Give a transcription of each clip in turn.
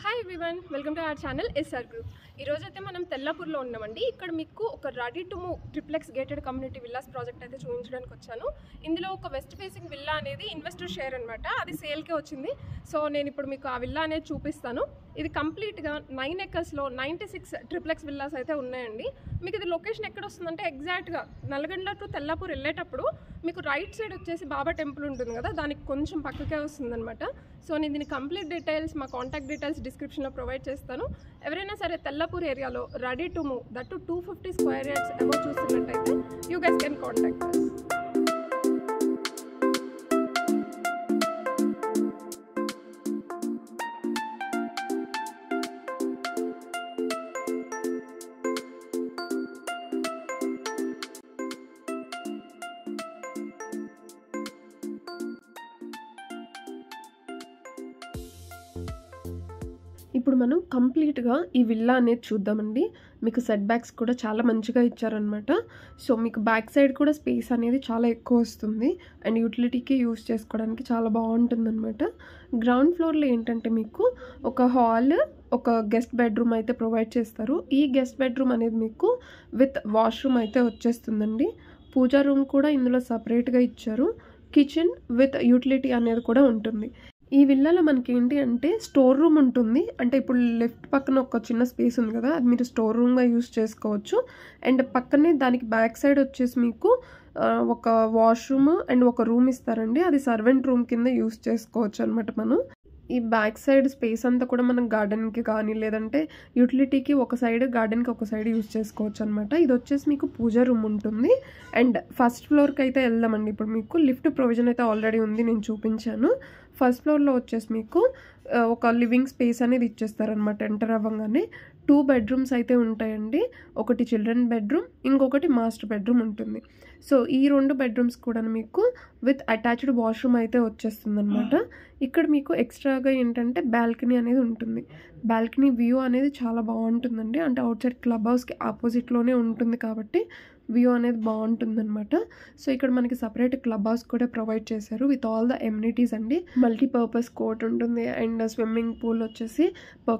Hi everyone, welcome to our channel SR group. ఈరోజు అయితే మనం తెల్లాపూర్లో ఉన్నామండి. ఇక్కడ మీకు ఒక ready to move triplex gated community villas project అయితే చూపించడానికి వచ్చాను. ఇందులో ఒక వెస్ట్ ఫేసింగ్ విల్లా అనేది ఇన్వెస్టర్ షేర్ అనమాట, అది సేల్కే వచ్చింది. సో నేను ఇప్పుడు మీకు ఆ విల్లా అనేది చూపిస్తాను. ఇది కంప్లీట్గా 9 acresలో 96 ట్రిప్లెక్స్ విల్లాస్ అయితే ఉన్నాయండి. మీకు ఇది లొకేషన్ ఎక్కడ వస్తుందంటే ఎగ్జాక్ట్గా నల్గొండ టు తెల్లాపూర్ వెళ్ళేటప్పుడు మీకు రైట్ సైడ్ వచ్చేసి బాబా టెంపుల్ ఉంటుంది కదా, దానికి కొంచెం పక్కకే వస్తుందన్నమాట. సో నేను దీని కంప్లీట్ డీటెయిల్స్, మా కాంటాక్ట్ డీటెయిల్స్ డిస్క్రిప్షన్లో ప్రొవైడ్ చేస్తాను. ఎవరైనా సరే తెల్లాపూర్ ఏరియాలో ready to move that 250 square yards above చూస్తున్నట్టయితే you guys can contact us. ఇప్పుడు మనం కంప్లీట్గా ఈ విల్లా అనేది చూద్దామండి. మీకు సెట్ బ్యాక్స్ కూడా చాలా మంచిగా ఇచ్చారనమాట. సో మీకు బ్యాక్ సైడ్ కూడా స్పేస్ అనేది చాలా ఎక్కువ వస్తుంది అండ్ యూటిలిటీకి యూస్ చేసుకోవడానికి చాలా బాగుంటుందన్నమాట. గ్రౌండ్ ఫ్లోర్లో ఏంటంటే మీకు ఒక హాల్, ఒక గెస్ట్ బెడ్రూమ్ అయితే ప్రొవైడ్ చేస్తారు. ఈ గెస్ట్ బెడ్రూమ్ అనేది మీకు విత్ వాష్రూమ్ అయితే వచ్చేస్తుందండి. పూజా రూమ్ కూడా ఇందులో సపరేట్గా ఇచ్చారు. కిచెన్ విత్ యూటిలిటీ అనేది కూడా ఉంటుంది. ఈ విల్లాలో మనకి ఏంటి అంటే స్టోర్ రూమ్ ఉంటుంది. అంటే ఇప్పుడు లెఫ్ట్ పక్కన ఒక చిన్న స్పేస్ ఉంది కదా, అది మీరు స్టోర్ రూమ్గా యూస్ చేసుకోవచ్చు. అండ్ పక్కనే దానికి బ్యాక్ సైడ్ వచ్చేసి మీకు ఒక వాష్రూమ్ అండ్ ఒక రూమ్ ఇస్తారండి. అది సర్వెంట్ రూమ్ కింద యూస్ చేసుకోవచ్చు అనమాట. మనం ఈ బ్యాక్ సైడ్ స్పేస్ అంతా కూడా మనం గార్డెన్కి కానీ లేదంటే యూటిలిటీకి ఒక సైడ్, గార్డెన్కి ఒక సైడ్ యూస్ చేసుకోవచ్చు అనమాట. ఇది వచ్చేసి మీకు పూజా రూమ్ ఉంటుంది. అండ్ ఫస్ట్ ఫ్లోర్కి అయితే వెళ్దామండి. ఇప్పుడు మీకు లిఫ్ట్ ప్రొవిజన్ అయితే ఆల్రెడీ ఉంది, నేను చూపించాను. ఫస్ట్ ఫ్లోర్లో వచ్చేసి మీకు ఒక లివింగ్ స్పేస్ అనేది ఇచ్చేస్తారనమాట. ఎంటర్ అవ్వగానే 2 bedrooms అయితే ఉంటాయండి. ఒకటి చిల్డ్రన్ బెడ్రూమ్, ఇంకొకటి మాస్టర్ బెడ్రూమ్ ఉంటుంది. సో ఈ 2 bedrooms కూడా మీకు విత్ అటాచ్డ్ వాష్రూమ్ అయితే వచ్చేస్తుంది అనమాట. ఇక్కడ మీకు ఎక్స్ట్రాగా ఏంటంటే బాల్కనీ అనేది ఉంటుంది. బాల్కనీ వ్యూ అనేది చాలా బాగుంటుందండి. అంటే అవుట్ సైడ్ క్లబ్ హౌస్కి ఆపోజిట్లోనే ఉంటుంది కాబట్టి వ్యూ అనేది బాగుంటుందన్నమాట. సో ఇక్కడ మనకి సపరేట్ క్లబ్ హౌస్ కూడా ప్రొవైడ్ చేశారు విత్ ఆల్ ద ఎమ్యూనిటీస్ అండి. మల్టీపర్పస్ కోర్ట్ ఉంటుంది అండ్ స్విమ్మింగ్ పూల్ వచ్చేసి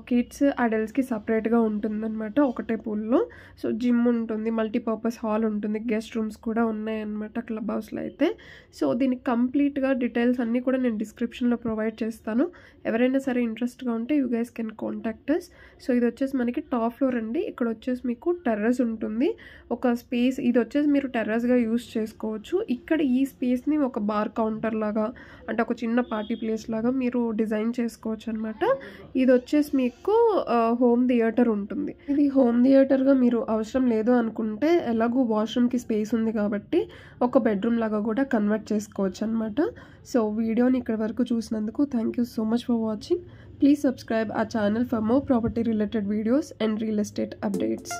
కిడ్స్, అడల్ట్స్కి సపరేట్గా ఉంటుందన్నమాట ఒకటే పూల్లో. సో జిమ్ ఉంటుంది, మల్టీపర్పస్ హాల్ ఉంటుంది, గెస్ట్ రూమ్స్ కూడా ఉన్నాయన్నమాట క్లబ్ హౌస్లో అయితే. సో దీనికి కంప్లీట్గా డీటెయిల్స్ అన్నీ కూడా నేను డిస్క్రిప్షన్లో ప్రొవైడ్ చేస్తాను. ఎవరైనా సరే ఇంట్రెస్ట్గా ఉంటే you guys can contact us. So ఇది వచ్చేసి మనకి టాప్ ఫ్లోర్ అండి. ఇక్కడ వచ్చేసి మీకు టెర్రస్ ఉంటుంది. ఒక స్పేస్ ఇది వచ్చేసి మీరు టెర్రస్గా యూస్ చేసుకోవచ్చు. ఇక్కడ ఈ స్పేస్ని ఒక బార్ కౌంటర్ లాగా, అంటే ఒక చిన్న పార్టీ ప్లేస్ లాగా మీరు డిజైన్ చేసుకోవచ్చు అనమాట. ఇది వచ్చేసి మీకు హోమ్ థియేటర్ ఉంటుంది. ఇది హోమ్ థియేటర్గా మీరు అవసరం లేదు అనుకుంటే ఎలాగో వాష్రూమ్కి స్పేస్ ఉంది కాబట్టి ఒక బెడ్రూమ్ లాగా కూడా కన్వర్ట్ చేసుకోవచ్చు అనమాట. సో వీడియోని ఇక్కడ వరకు చూసినందుకు thank you so much for watching. Please subscribe our channel for more property related videos and real estate updates.